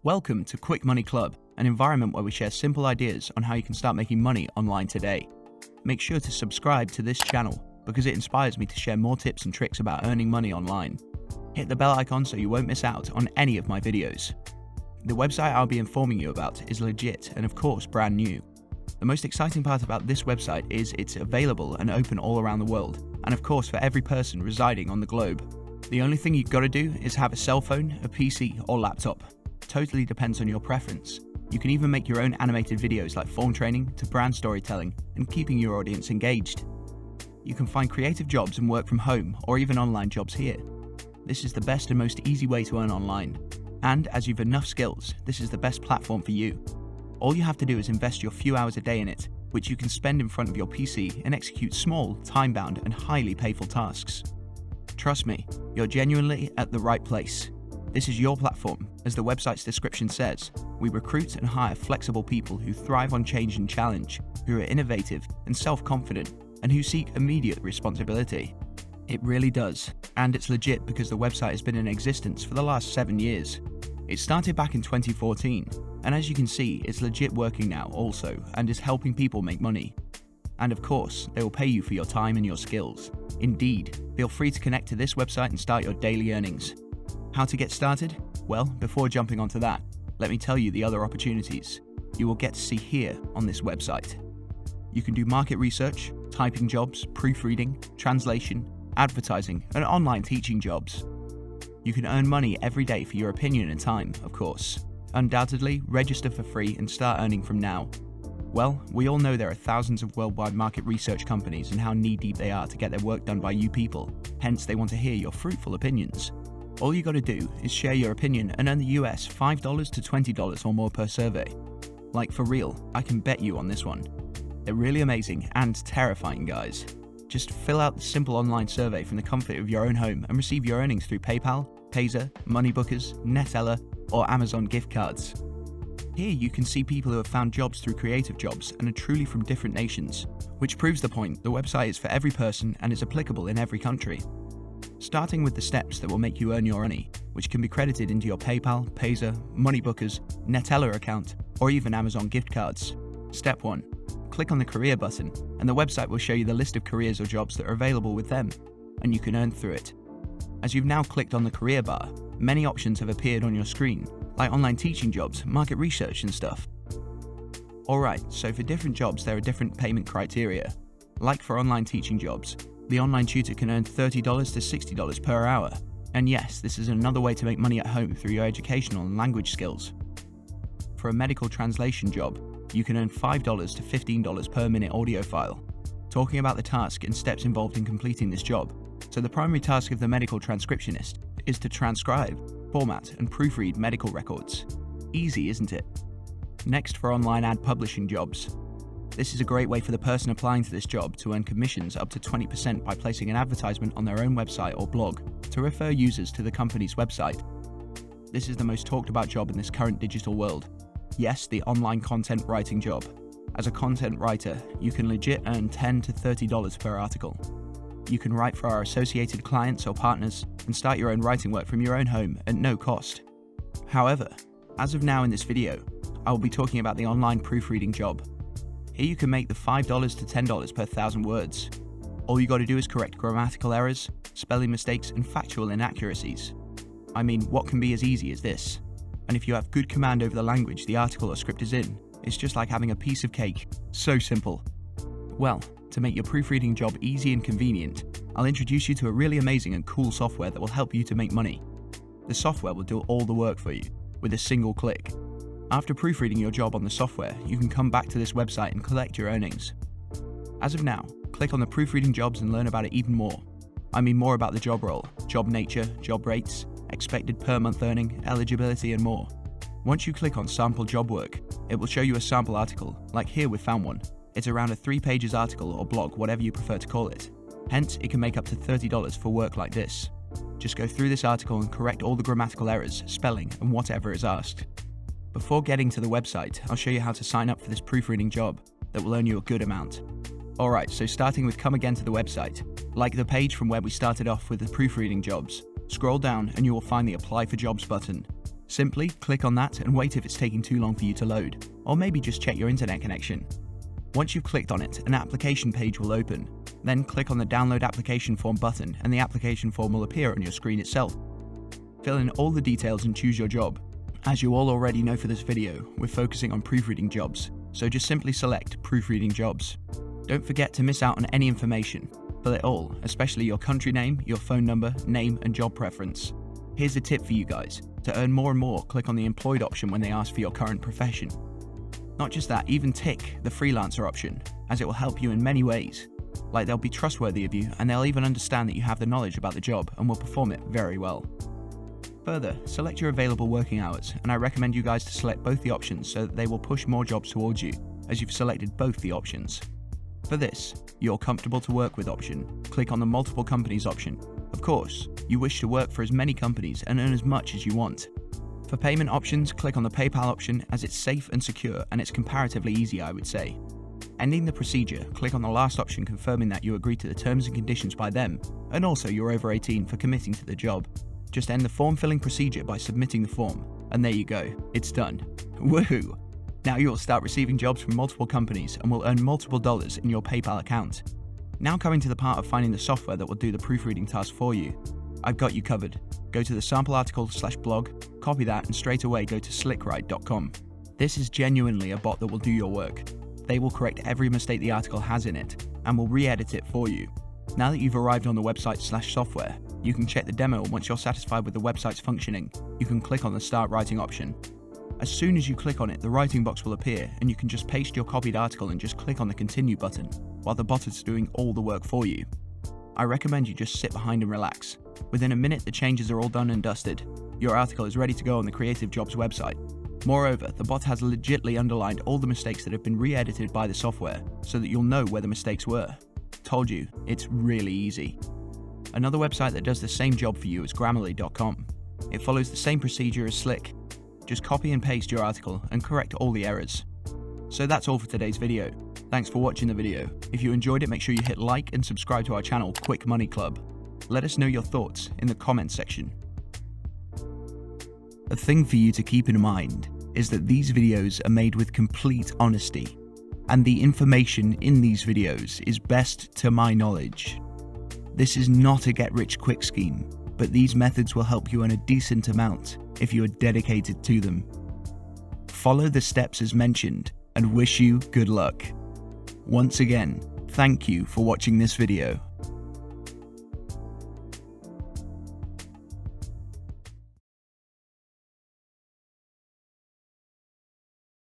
Welcome to Quick Money Club, an environment where we share simple ideas on how you can start making money online today. Make sure to subscribe to this channel because it inspires me to share more tips and tricks about earning money online. Hit the bell icon so you won't miss out on any of my videos. The website I'll be informing you about is legit and of course brand new. The most exciting part about this website is it's available and open all around the world, and of course for every person residing on the globe. The only thing you've got to do is have a cell phone, a PC or laptop. Totally depends on your preference. You can even make your own animated videos like form training to brand storytelling and keeping your audience engaged. You can find creative jobs and work from home or even online jobs here. This is the best and most easy way to earn online. And as you've enough skills, this is the best platform for you. All you have to do is invest your few hours a day in it, which you can spend in front of your PC and execute small, time-bound and highly payful tasks. Trust me, you're genuinely at the right place. This is your platform. As the website's description says, we recruit and hire flexible people who thrive on change and challenge, who are innovative and self-confident, and who seek immediate responsibility. It really does, and it's legit because the website has been in existence for the last 7 years. It started back in 2014, and as you can see, it's legit working now also, and is helping people make money. And of course, they will pay you for your time and your skills. Indeed, feel free to connect to this website and start your daily earnings. How to get started? Well, before jumping onto that, let me tell you the other opportunities you will get to see here on this website. You can do market research, typing jobs, proofreading, translation, advertising, and online teaching jobs. You can earn money every day for your opinion and time, of course. Undoubtedly, register for free and start earning from now. Well, we all know there are thousands of worldwide market research companies and how knee-deep they are to get their work done by you people, hence they want to hear your fruitful opinions. All you gotta do is share your opinion and earn the US $5 to $20 or more per survey. Like for real, I can bet you on this one. They're really amazing and terrifying, guys. Just fill out the simple online survey from the comfort of your own home and receive your earnings through PayPal, Payzer, Moneybookers, Neteller, or Amazon gift cards. Here you can see people who have found jobs through creative jobs and are truly from different nations, which proves the point the website is for every person and is applicable in every country. Starting with the steps that will make you earn your money, which can be credited into your PayPal, Payzer, Moneybookers, Neteller account, or even Amazon gift cards. Step 1. Click on the career button, and the website will show you the list of careers or jobs that are available with them, and you can earn through it. As you've now clicked on the career bar, many options have appeared on your screen, like online teaching jobs, market research and stuff. Alright, so for different jobs there are different payment criteria. Like for online teaching jobs, the online tutor can earn $30 to $60 per hour. And yes, this is another way to make money at home through your educational and language skills. For a medical translation job, you can earn $5 to $15 per minute audio file, talking about the task and steps involved in completing this job. So the primary task of the medical transcriptionist is to transcribe, format, and proofread medical records. Easy, isn't it? Next, for online ad publishing jobs. This is a great way for the person applying to this job to earn commissions up to 20% by placing an advertisement on their own website or blog to refer users to the company's website. This is the most talked about job in this current digital world. Yes, the online content writing job. As a content writer, you can legit earn $10 to $30 per article. You can write for our associated clients or partners and start your own writing work from your own home at no cost. However, as of now in this video, I will be talking about the online proofreading job. Here you can make the $5 to $10 per 1,000 words. All you gotta do is correct grammatical errors, spelling mistakes, and factual inaccuracies. I mean, what can be as easy as this? And if you have good command over the language the article or script is in, it's just like having a piece of cake. So simple. Well, to make your proofreading job easy and convenient, I'll introduce you to a really amazing and cool software that will help you to make money. The software will do all the work for you, with a single click. After proofreading your job on the software, you can come back to this website and collect your earnings. As of now, click on the proofreading jobs and learn about it even more. I mean more about the job role, job nature, job rates, expected per month earning, eligibility and more. Once you click on sample job work, it will show you a sample article, like here we found one. It's around a 3 pages article or blog, whatever you prefer to call it. Hence, it can make up to $30 for work like this. Just go through this article and correct all the grammatical errors, spelling and whatever is asked. Before getting to the website, I'll show you how to sign up for this proofreading job that will earn you a good amount. Alright, so starting with come again to the website. Like the page from where we started off with the proofreading jobs, scroll down and you will find the apply for jobs button. Simply click on that and wait if it's taking too long for you to load, or maybe just check your internet connection. Once you've clicked on it, an application page will open. Then click on the Download Application Form button and the application form will appear on your screen itself. Fill in all the details and choose your job. As you all already know for this video, we're focusing on proofreading jobs, so just simply select Proofreading Jobs. Don't forget to miss out on any information. Fill it all, especially your country name, your phone number, name and job preference. Here's a tip for you guys. To earn more and more, click on the Employed option when they ask for your current profession. Not just that, even tick the Freelancer option, as it will help you in many ways. Like they'll be trustworthy of you and they'll even understand that you have the knowledge about the job and will perform it very well. Further, select your available working hours, and I recommend you guys to select both the options so that they will push more jobs towards you, as you've selected both the options. For this, your Comfortable to Work With option, click on the Multiple Companies option. Of course, you wish to work for as many companies and earn as much as you want. For payment options, click on the PayPal option as it's safe and secure and it's comparatively easy, I would say. Ending the procedure, click on the last option confirming that you agree to the terms and conditions by them, and also you're over 18 for committing to the job. Just end the form filling procedure by submitting the form, and there you go, it's done. Woohoo! Now you'll start receiving jobs from multiple companies and will earn multiple dollars in your PayPal account. Now coming to the part of finding the software that will do the proofreading task for you. I've got you covered. Go to the sample article/blog, copy that and straight away go to slickwrite.com. This is genuinely a bot that will do your work. They will correct every mistake the article has in it and will re-edit it for you. Now that you've arrived on the website/software, you can check the demo, and once you're satisfied with the website's functioning, you can click on the Start Writing option. As soon as you click on it, the writing box will appear and you can just paste your copied article and just click on the Continue button, while the bot is doing all the work for you. I recommend you just sit behind and relax. Within a minute, the changes are all done and dusted. Your article is ready to go on the Creative Jobs website. Moreover, the bot has legitly underlined all the mistakes that have been re-edited by the software, so that you'll know where the mistakes were. Told you, it's really easy. Another website that does the same job for you is Grammarly.com. It follows the same procedure as Slick. Just copy and paste your article and correct all the errors. So that's all for today's video. Thanks for watching the video. If you enjoyed it, make sure you hit like and subscribe to our channel, Quick Money Club. Let us know your thoughts in the comments section. A thing for you to keep in mind is that these videos are made with complete honesty, and the information in these videos is best to my knowledge. This is not a get-rich-quick scheme, but these methods will help you earn a decent amount if you are dedicated to them. Follow the steps as mentioned and wish you good luck. Once again, thank you for watching this video.